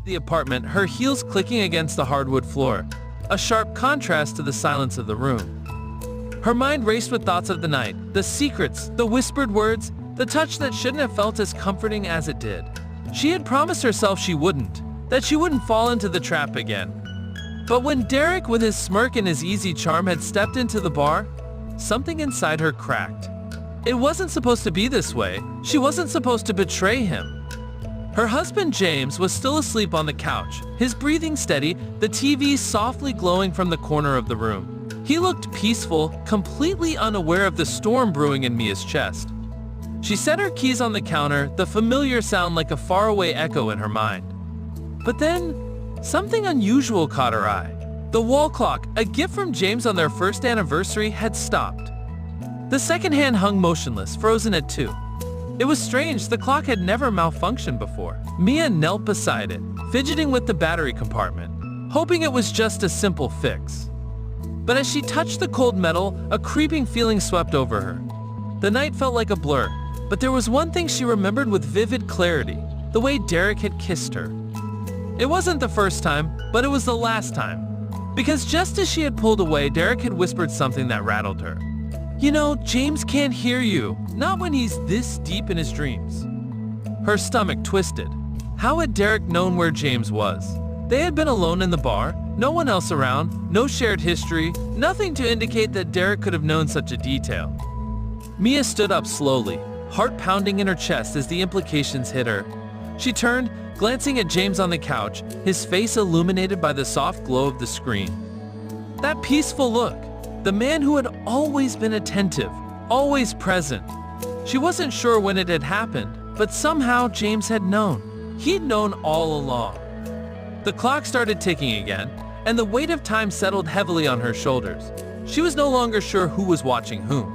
the apartment, her heels clicking against the hardwood floor, a sharp contrast to the silence of the room. Her mind raced with thoughts of the night, the secrets, the whispered words, the touch that shouldn't have felt as comforting as it did. She had promised herself she wouldn't, that she wouldn't fall into the trap again. But when Derek, with his smirk and his easy charm, had stepped into the bar, something inside her cracked. It wasn't supposed to be this way. She wasn't supposed to betray him. Her husband James was still asleep on the couch, his breathing steady, the TV softly glowing from the corner of the room. He looked peaceful, completely unaware of the storm brewing in Mia's chest. She set her keys on the counter, the familiar sound like a faraway echo in her mind. But then, something unusual caught her eye. The wall clock, a gift from James on their first anniversary, had stopped. The second hand hung motionless, frozen at 2. It was strange, the clock had never malfunctioned before. Mia knelt beside it, fidgeting with the battery compartment, hoping it was just a simple fix. But as she touched the cold metal, a creeping feeling swept over her. The night felt like a blur, but there was one thing she remembered with vivid clarity, the way Derek had kissed her. It wasn't the first time, but it was the last time. Because just as she had pulled away, Derek had whispered something that rattled her. "You know, James can't hear you, not when he's this deep in his dreams." Her stomach twisted. How had Derek known where James was? They had been alone in the bar, no one else around, no shared history, nothing to indicate that Derek could have known such a detail. Mia stood up slowly, heart pounding in her chest as the implications hit her. She turned, glancing at James on the couch, his face illuminated by the soft glow of the screen. That peaceful look. The man who had always been attentive, always present. She wasn't sure when it had happened, but somehow James had known. He'd known all along. The clock started ticking again, and the weight of time settled heavily on her shoulders. She was no longer sure who was watching whom.